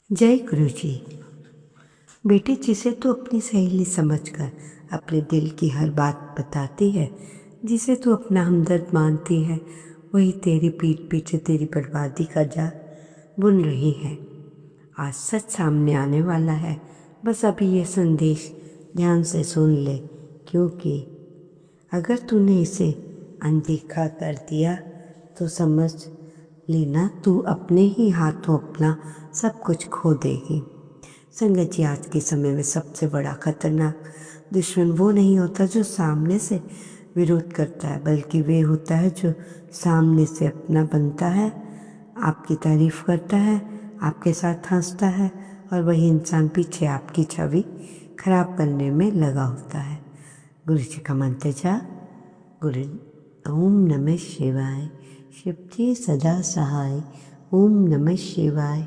जय गुरु जी। बेटी, जिसे तू अपनी सहेली समझकर अपने दिल की हर बात बताती है, जिसे तू अपना हमदर्द मानती है, वही तेरी पीठ पीछे तेरी बर्बादी का जाल बुन रही है। आज सच सामने आने वाला है, बस अभी ये संदेश ध्यान से सुन ले, क्योंकि अगर तूने इसे अनदेखा कर दिया तो समझ लेना तू अपने ही हाथों अपना सब कुछ खो देगी। संगत जी, आज के समय में सबसे बड़ा खतरनाक दुश्मन वो नहीं होता जो सामने से विरोध करता है, बल्कि वे होता है जो सामने से अपना बनता है, आपकी तारीफ करता है, आपके साथ हंसता है, और वही इंसान पीछे आपकी छवि खराब करने में लगा होता है। गुरु जी का मंत्र जाप। गुरु ओम नमः शिवाय। शिव जी सदा सहाय। ओम नमः शिवाय।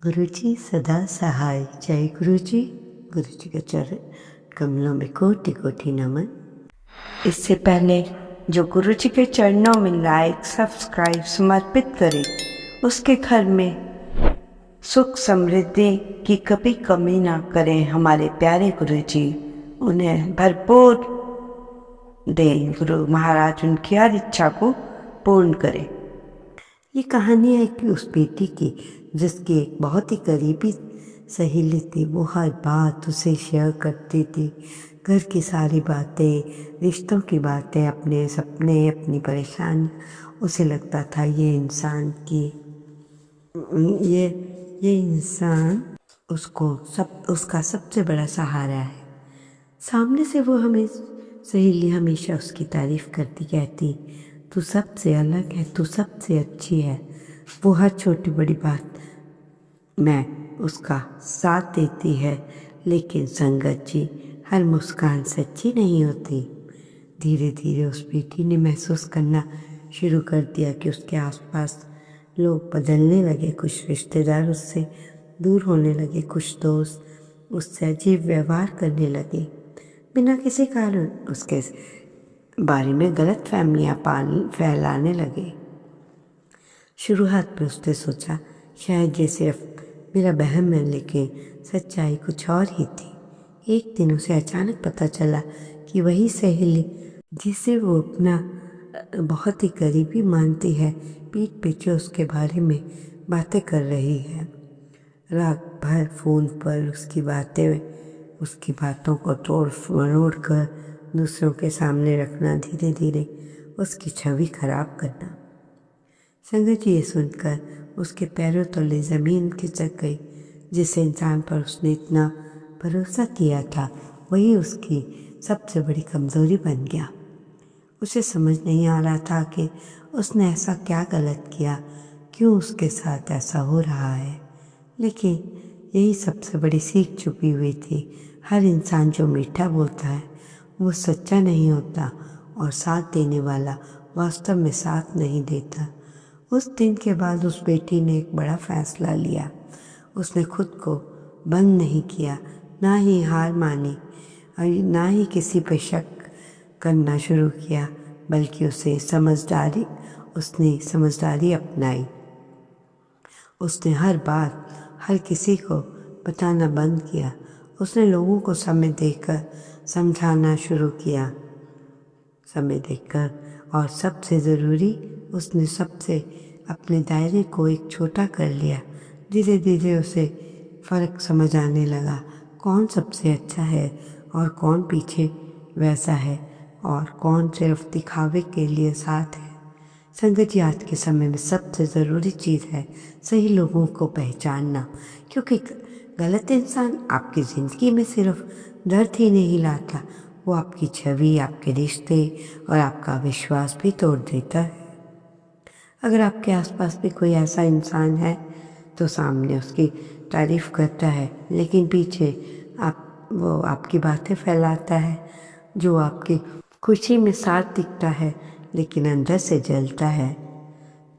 गुरु जी सदा सहाय। जय गुरु जी। गुरु जी के चरण कमलों में कोटि कोटि नमन। इससे पहले जो गुरु जी के चरणों में लाइक सब्सक्राइब समर्पित करे, उसके घर में सुख समृद्धि की कभी कमी ना करें हमारे प्यारे गुरु जी। उन्हें भरपूर दे गुरु महाराज, उनकी हर इच्छा को पूर्ण करें। ये कहानी है कि उस बेटी की जिसकी एक बहुत ही करीबी सहेली थी। वो हर बात उसे शेयर करती थी, घर की सारी बातें, रिश्तों की बातें, अपने सपने, अपनी परेशानी। उसे लगता था ये इंसान उसका सबसे बड़ा सहारा है। सामने से वो सहेली हमेशा उसकी तारीफ करती, कहती तू सबसे अलग है, तू सबसे अच्छी है। वो हर छोटी बड़ी बात में उसका साथ देती है। लेकिन संगत जी, हर मुस्कान सच्ची नहीं होती। धीरे धीरे उस बेटी ने महसूस करना शुरू कर दिया कि उसके आसपास लोग बदलने लगे। कुछ रिश्तेदार उससे दूर होने लगे, कुछ दोस्त उससे अजीब व्यवहार करने लगे, बिना किसी कारण उसके बारे में गलत फहमियाँ फैलाने लगे। शुरुआत में उसने सोचा शायद ये सिर्फ मेरा वहम है, लेकिन सच्चाई कुछ और ही थी। एक दिन उसे अचानक पता चला कि वही सहेली जिसे वो अपना बहुत ही करीबी मानती है, पीठ पीछे उसके बारे में बातें कर रही है। रात भर फ़ोन पर उसकी बातों को तोड़ मरोड़ कर दूसरों के सामने रखना, धीरे धीरे उसकी छवि खराब करना। संगत जी, ये सुनकर उसके पैरों तले ज़मीन खिसक गई। जिस इंसान पर उसने इतना भरोसा किया था, वही उसकी सबसे बड़ी कमज़ोरी बन गया। उसे समझ नहीं आ रहा था कि उसने ऐसा क्या गलत किया, क्यों उसके साथ ऐसा हो रहा है। लेकिन यही सबसे बड़ी सीख छुपी हुई थी। हर इंसान जो मीठा बोलता है वो सच्चा नहीं होता, और साथ देने वाला वास्तव में साथ नहीं देता। उस दिन के बाद उस बेटी ने एक बड़ा फैसला लिया। उसने खुद को बंद नहीं किया, ना ही हार मानी, और ना ही किसी पर शक करना शुरू किया, बल्कि उसने समझदारी अपनाई। उसने हर बात हर किसी को बताना बंद किया। उसने लोगों को समय देकर समझाना शुरू किया, और सबसे ज़रूरी, उसने सबसे अपने दायरे को एक छोटा कर लिया। धीरे धीरे उसे फ़र्क समझ आने लगा, कौन सबसे अच्छा है और कौन पीछे वैसा है, और कौन सिर्फ दिखावे के लिए साथ है। संगत जी, आज के समय में सबसे ज़रूरी चीज़ है सही लोगों को पहचानना, क्योंकि गलत इंसान आपकी ज़िंदगी में सिर्फ दर्द ही नहीं लाता, वो आपकी छवि, आपके रिश्ते और आपका विश्वास भी तोड़ देता है। अगर आपके आसपास भी कोई ऐसा इंसान है तो सामने उसकी तारीफ करता है, लेकिन पीछे वो आपकी बातें फैलाता है, जो आपकी खुशी में साथ दिखता है लेकिन अंदर से जलता है,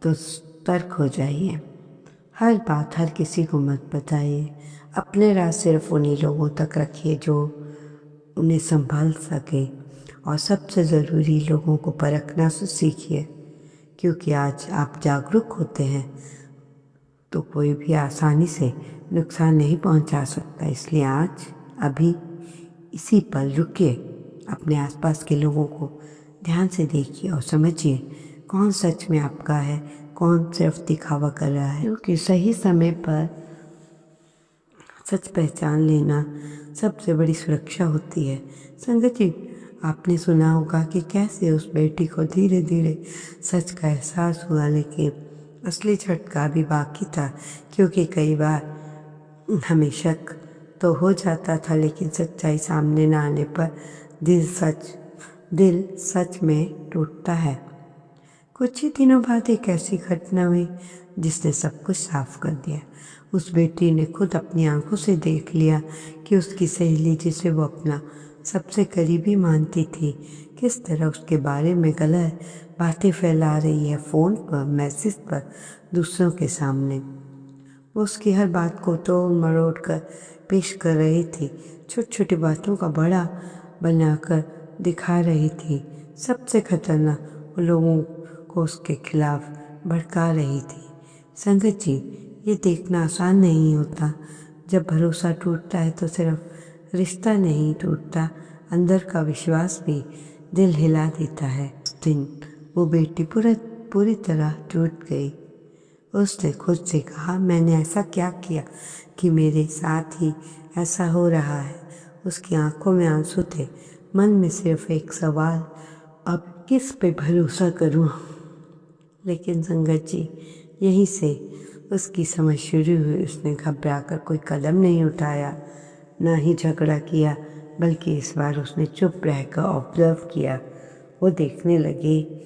तो सतर्क हो जाइए। हर बात हर किसी को मत बताइए। अपने राज सिर्फ उन्हीं लोगों तक रखिए जो उन्हें संभाल सके, और सबसे ज़रूरी, लोगों को परखना सीखिए, क्योंकि आज आप जागरूक होते हैं तो कोई भी आसानी से नुकसान नहीं पहुंचा सकता। इसलिए आज अभी इसी पल रुकिए, अपने आसपास के लोगों को ध्यान से देखिए और समझिए कौन सच में आपका है, कौन सिर्फ दिखावा कर रहा है। क्योंकि सही समय पर सच पहचान लेना सबसे बड़ी सुरक्षा होती है। संगत जी, आपने सुना होगा कि कैसे उस बेटी को धीरे धीरे सच का एहसास हुआ, लेकिन असली झटका भी बाकी था। क्योंकि कई बार हमें शक तो हो जाता था, लेकिन सच्चाई सामने न आने पर दिल सच में टूटता है। कुछ ही दिनों बाद एक ऐसी घटना हुई जिसने सब कुछ साफ कर दिया। उस बेटी ने खुद अपनी आंखों से देख लिया कि उसकी सहेली, जिसे वो अपना सबसे करीबी मानती थी, किस तरह उसके बारे में गलत बातें फैला रही है, फ़ोन पर, मैसेज पर, दूसरों के सामने। वो उसकी हर बात को तोड़ मरोड़ कर पेश कर रही थी, छोटी छोटी बातों का बड़ा बनाकर दिखा रही थी। सबसे खतरनाक, वो लोगों को उसके खिलाफ भड़का रही थी। संगत जी, ये देखना आसान नहीं होता। जब भरोसा टूटता है तो सिर्फ रिश्ता नहीं टूटता, अंदर का विश्वास भी दिल हिला देता है। उस दिन वो बेटी पूरी तरह टूट गई। उसने खुद से कहा, मैंने ऐसा क्या किया कि मेरे साथ ही ऐसा हो रहा है। उसकी आंखों में आंसू थे, मन में सिर्फ एक सवाल, अब किस पे भरोसा करूं। लेकिन संगत जी, यहीं से उसकी समझ शुरू हुई। उसने घबरा कर कोई कदम नहीं उठाया, ना ही झगड़ा किया, बल्कि इस बार उसने चुप रहकर ऑब्जर्व किया। वो देखने लगे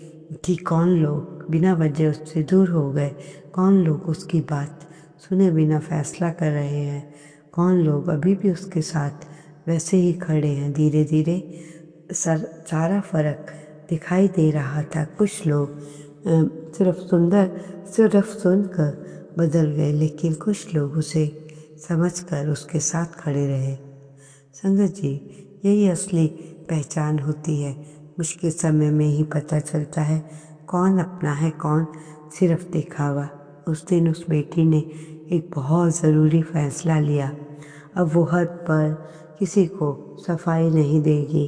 कि कौन लोग बिना वजह उससे दूर हो गए, कौन लोग उसकी बात सुने बिना फैसला कर रहे हैं, कौन लोग अभी भी उसके साथ वैसे ही खड़े हैं। धीरे धीरे सारा फर्क दिखाई दे रहा था। कुछ लोग सिर्फ सुनकर बदल गए, लेकिन कुछ लोग उसे समझकर उसके साथ खड़े रहे। संगत जी, यही असली पहचान होती है। मुश्किल समय में ही पता चलता है कौन अपना है, कौन सिर्फ दिखावा। उस दिन उस बेटी ने एक बहुत ज़रूरी फैसला लिया। अब वो हर पल किसी को सफाई नहीं देगी।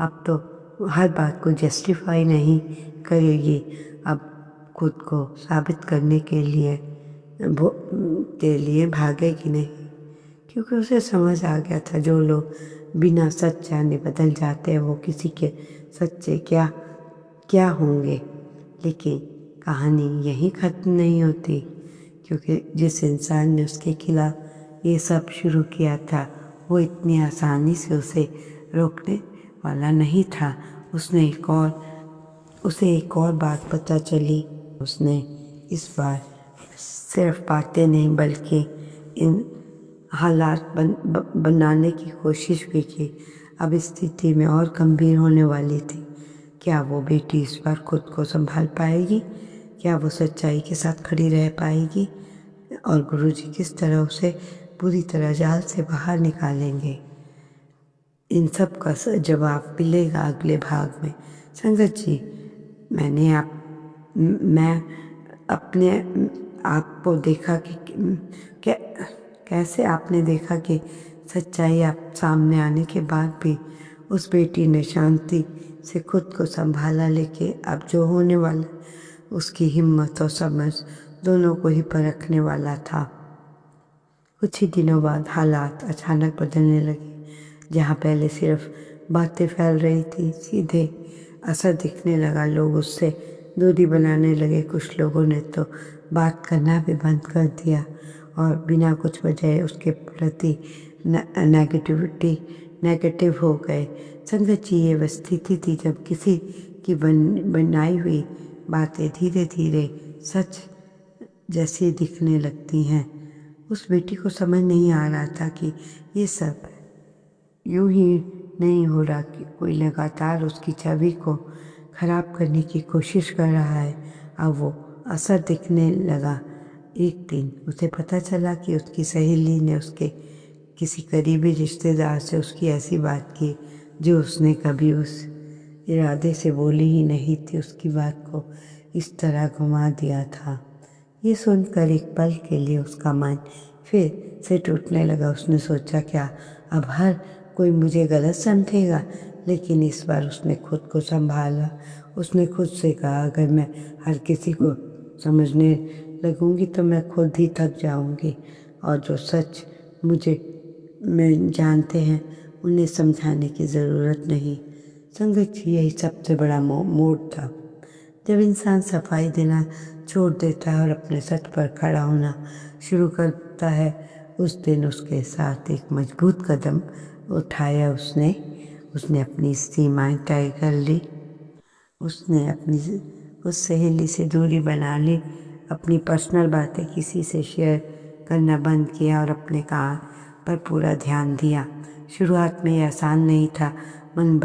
अब तो हर बात को जस्टिफाई नहीं करेगी। अब खुद को साबित करने के लिए भागेगी नहीं। क्योंकि उसे समझ आ गया था, जो लोग बिना सच जाने बदल जाते हैं, वो किसी के सच्चे क्या होंगे। लेकिन कहानी यहीं ख़त्म नहीं होती, क्योंकि जिस इंसान ने उसके खिलाफ ये सब शुरू किया था, वो इतनी आसानी से उसे रोकने वाला नहीं था। उसे एक और बात पता चली। उसने इस बार सिर्फ बातें नहीं, बल्कि इन हालात बनाने की कोशिश भी की। अब स्थिति में और गंभीर होने वाली थी। क्या वो बेटी इस बार खुद को संभाल पाएगी? क्या वो सच्चाई के साथ खड़ी रह पाएगी? और गुरुजी किस तरह उसे पूरी तरह जाल से बाहर निकालेंगे? इन सब का जवाब मिलेगा अगले भाग में। संगत जी, मैं अपने आप को देखा कि कैसे आपने देखा कि सच्चाई आप सामने आने के बाद भी उस बेटी ने शांति से खुद को संभाला। लेकिन अब जो होने वाला, उसकी हिम्मत और समझ दोनों को ही परखने वाला था। कुछ ही दिनों बाद हालात अचानक बदलने लगे। जहाँ पहले सिर्फ बातें फैल रही थी, सीधे असर दिखने लगा। लोग उससे दूरी बनाने लगे। कुछ लोगों ने तो बात करना भी बंद कर दिया और बिना कुछ वजह उसके प्रति नेगेटिव हो गए। संगत जी, ये वह स्थिति थी जब किसी की बनाई हुई बातें धीरे धीरे सच जैसी दिखने लगती हैं। उस बेटी को समझ नहीं आ रहा था कि ये सब यूं ही नहीं हो रहा, कि कोई लगातार उसकी छवि को खराब करने की कोशिश कर रहा है। अब वो असर दिखने लगा। एक दिन उसे पता चला कि उसकी सहेली ने उसके किसी करीबी रिश्तेदार से उसकी ऐसी बात की जो उसने कभी उस इरादे से बोली ही नहीं थी। उसकी बात को इस तरह घुमा दिया था। ये सुनकर एक पल के लिए उसका मन फिर से टूटने लगा। उसने सोचा, क्या अब हर कोई मुझे गलत समझेगा? लेकिन इस बार उसने खुद को संभाला। उसने खुद से कहा, अगर मैं हर किसी को समझने लगूंगी तो मैं खुद ही थक जाऊंगी, और जो सच मुझे में जानते हैं उन्हें समझाने की ज़रूरत नहीं। संगत जी, यही सबसे बड़ा मोड़ था। जब इंसान सफाई देना छोड़ देता है और अपने सच पर खड़ा होना शुरू करता है, उस दिन उसके साथ एक मजबूत कदम उठाया उसने अपनी सीमाएं तय कर ली। उसने अपनी उस सहेली से दूरी बना ली, अपनी पर्सनल बातें किसी से शेयर करना बंद किया और अपने काम पर पूरा ध्यान दिया। शुरुआत में यह आसान नहीं था। मन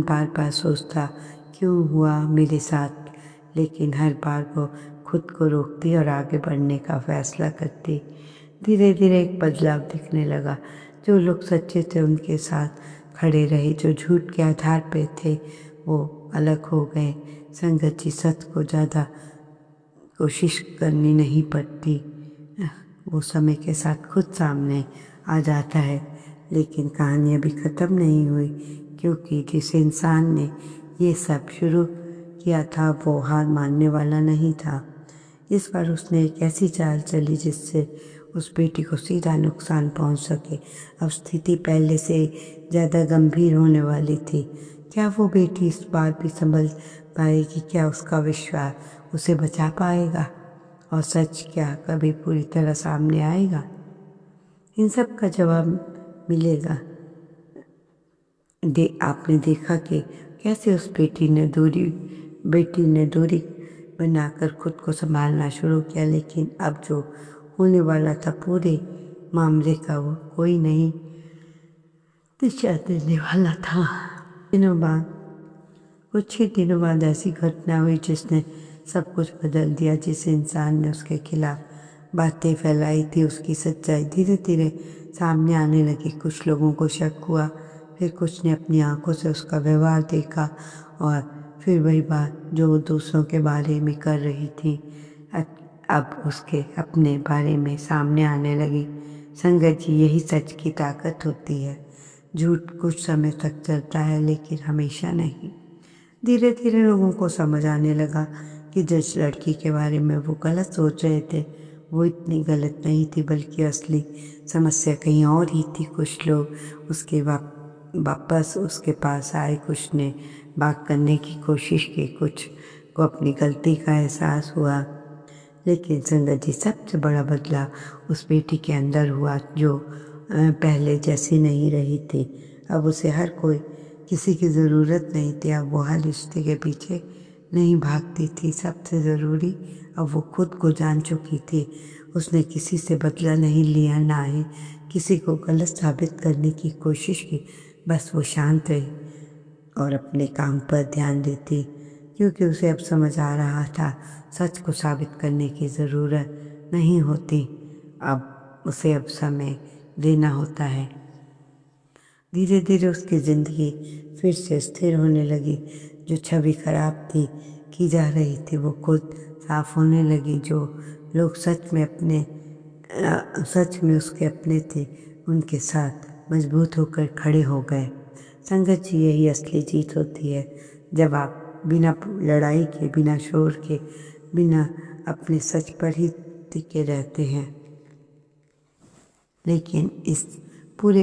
बार बार सोचता, क्यों हुआ मेरे साथ, लेकिन हर बार वो खुद को रोकती और आगे बढ़ने का फैसला करती। धीरे धीरे एक बदलाव दिखने लगा। जो लोग सच्चे थे उनके साथ खड़े रहे, जो झूठ के आधार पे थे वो अलग हो गए। संगत जी, सच को ज़्यादा कोशिश करनी नहीं पड़ती, वो समय के साथ खुद सामने आ जाता है। लेकिन कहानी अभी ख़त्म नहीं हुई, क्योंकि जिस इंसान ने ये सब शुरू किया था वो हार मानने वाला नहीं था। इस बार उसने एक ऐसी चाल चली जिससे उस बेटी को सीधा नुकसान पहुंच सके। अब स्थिति पहले से ज़्यादा गंभीर होने वाली थी। क्या वो बेटी इस बार भी संभल पाएगी? क्या उसका विश्वास उसे बचा पाएगा? और सच क्या कभी पूरी तरह सामने आएगा? इन सब का जवाब मिलेगा। आपने देखा कि कैसे उस बेटी ने दूरी बनाकर खुद को संभालना शुरू किया, लेकिन अब जो होने वाला था पूरे मामले का वो कोई नहीं दिशा देने वाला था। कुछ ही दिनों बाद ऐसी घटना हुई जिसने सब कुछ बदल दिया। जिस इंसान ने उसके खिलाफ बातें फैलाई थी, उसकी सच्चाई धीरे धीरे सामने आने लगी। कुछ लोगों को शक हुआ, फिर कुछ ने अपनी आंखों से उसका व्यवहार देखा, और फिर वही बात जो वो दूसरों के बारे में कर रही थी अब उसके अपने बारे में सामने आने लगी। संगत जी, यही सच की ताकत होती है। झूठ कुछ समय तक चलता है, लेकिन हमेशा नहीं। धीरे धीरे लोगों को समझ आने लगा कि जिस लड़की के बारे में वो गलत सोच रहे थे वो इतनी गलत नहीं थी, बल्कि असली समस्या कहीं और ही थी। कुछ लोग उसके वापस उसके पास आए, कुछ ने बात करने की कोशिश की, कुछ को अपनी गलती का एहसास हुआ। लेकिन संगत जी, सबसे बड़ा बदलाव उस बेटी के अंदर हुआ जो पहले जैसी नहीं रही थी। अब उसे हर कोई किसी की ज़रूरत नहीं थी। अब वो हर रिश्ते के पीछे नहीं भागती थी। सबसे ज़रूरी, अब वो खुद को जान चुकी थी। उसने किसी से बदला नहीं लिया, ना ही किसी को गलत साबित करने की कोशिश की। बस वो शांत रही और अपने काम पर ध्यान देती, क्योंकि उसे अब समझ आ रहा था सच को साबित करने की ज़रूरत नहीं होती। अब उसे अब समय देना होता है। धीरे धीरे उसकी ज़िंदगी फिर से स्थिर होने लगी। जो छवि खराब थी की जा रही थी वो खुद साफ होने लगी। जो लोग सच में उसके अपने थे, उनके साथ मजबूत होकर खड़े हो गए। संगत जी, यही असली जीत होती है। जब आप बिना लड़ाई के, बिना शोर के, बिना अपने सच पर ही टिके रहते हैं। लेकिन इस पूरे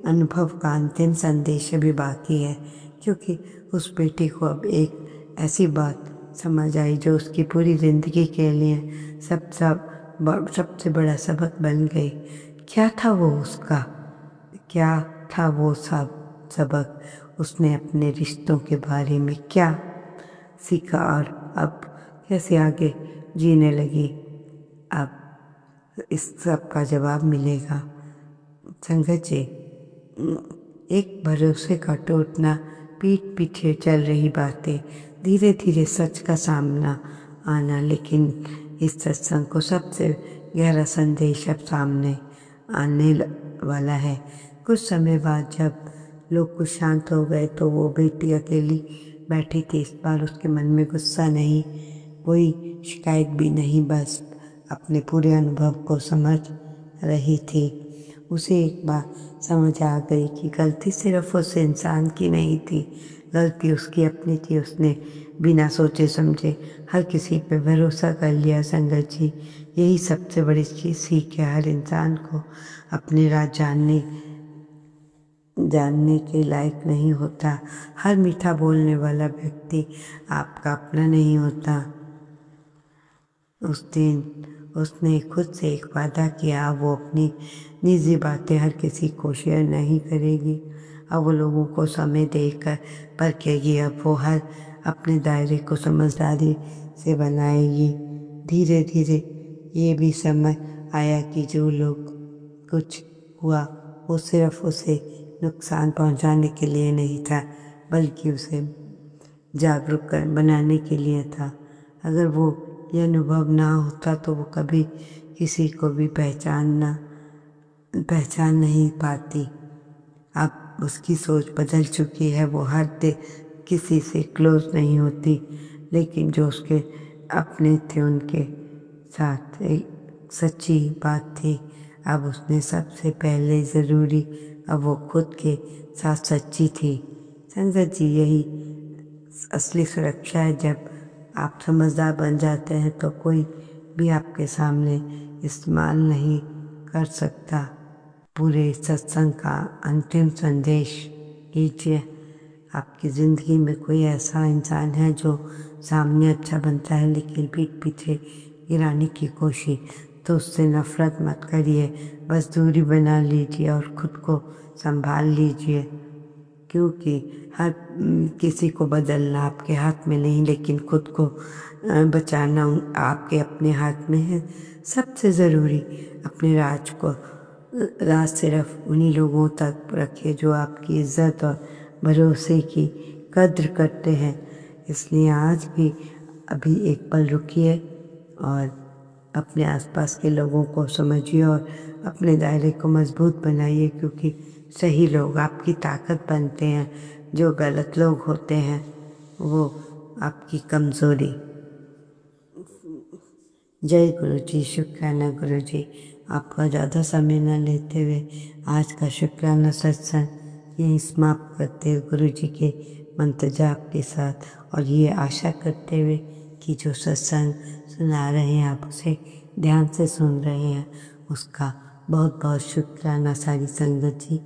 अनुभव का अंतिम संदेश अभी बाकी है, क्योंकि उस बेटी को अब एक ऐसी बात समझ आई जो उसकी पूरी ज़िंदगी के लिए सबसे बड़ा सबक बन गई। क्या था वो सबक? उसने अपने रिश्तों के बारे में क्या सीखा और अब कैसे आगे जीने लगी? अब इस सब का जवाब मिलेगा। संगत जी, एक भरोसे का टूटना, पीठ पीछे चल रही बातें, धीरे धीरे सच का सामना आना। लेकिन इस सत्संग को सबसे गहरा संदेश अब सामने आने वाला है। कुछ समय बाद जब लोग कुछ शांत हो गए तो वो बेटी अकेली बैठी थी। इस बार उसके मन में गुस्सा नहीं, कोई शिकायत भी नहीं, बस अपने पूरे अनुभव को समझ रही थी। उसे एक बार समझ आ गई कि गलती सिर्फ उस इंसान की नहीं थी, गलती उसकी अपनी थी। उसने बिना सोचे समझे हर किसी पे भरोसा कर लिया। संगत जी, यही सबसे बड़ी सीख है। हर इंसान को अपनी राह जानने के लायक नहीं होता। हर मीठा बोलने वाला व्यक्ति आपका अपना नहीं होता। उस दिन उसने खुद से एक वादा किया, वो अपनी निजी बातें हर किसी को शेयर नहीं करेगी। अब वो लोगों को समय देकर परखेगी। अब वो हर अपने दायरे को समझदारी से बनाएगी। धीरे धीरे ये भी समझ आया कि जो लोग कुछ हुआ वो सिर्फ उसे नुकसान पहुंचाने के लिए नहीं था, बल्कि उसे जागरूक बनाने के लिए था। अगर वो यह अनुभव ना होता तो वो कभी किसी को भी पहचान नहीं पाती। अब उसकी सोच बदल चुकी है। वो हर दिन किसी से क्लोज नहीं होती, लेकिन जो उसके अपने थे उनके साथ एक सच्ची बात थी। अब उसने सबसे पहले ज़रूरी, अब वो खुद के साथ सच्ची थी। संगत जी, यही असली सुरक्षा है। जब आप समझदार बन जाते हैं तो कोई भी आपके सामने इस्तेमाल नहीं कर सकता। पूरे सत्संग का अंतिम संदेश लीजिए। आपकी ज़िंदगी में कोई ऐसा इंसान है जो सामने अच्छा बनता है लेकिन पीठ पीछे गिराने की कोशिश, तो उससे नफ़रत मत करिए। बस दूरी बना लीजिए और ख़ुद को संभाल लीजिए, क्योंकि हर किसी को बदलना आपके हाथ में नहीं, लेकिन खुद को बचाना आपके अपने हाथ में है। सबसे ज़रूरी अपने राज सिर्फ उन्हीं लोगों तक रखिए जो आपकी इज़्ज़त और भरोसे की कद्र करते हैं। इसलिए आज भी अभी एक पल रुकिए और अपने आसपास के लोगों को समझिए और अपने दायरे को मजबूत बनाइए, क्योंकि सही लोग आपकी ताकत बनते हैं। जो गलत लोग होते हैं वो आपकी कमज़ोरी। जय गुरु जी। शुक्राना गुरु जी। आपका ज़्यादा समय न लेते हुए आज का शुक्राना सत्संग यहीं समाप्त करते हुए गुरु जी के मंत्र जाप के साथ, और ये आशा करते हुए कि जो सत्संग सुना रहे हैं आप उसे ध्यान से सुन रहे हैं, उसका बहुत बहुत शुक्राना सारी संगत जी।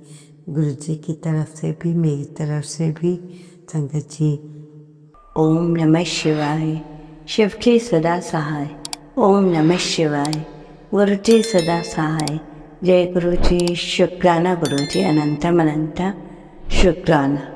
गुरु जी की तरफ से भी, मेरी तरफ से भी। संगत जी, ओम नमः शिवाय। शिव के सदा सहाय। ओम नमः शिवाय। गुरु जी सदा सहाय। जय गुरु जी। शुक्राना गुरु जी। अनंतम अनंत शुक्राना।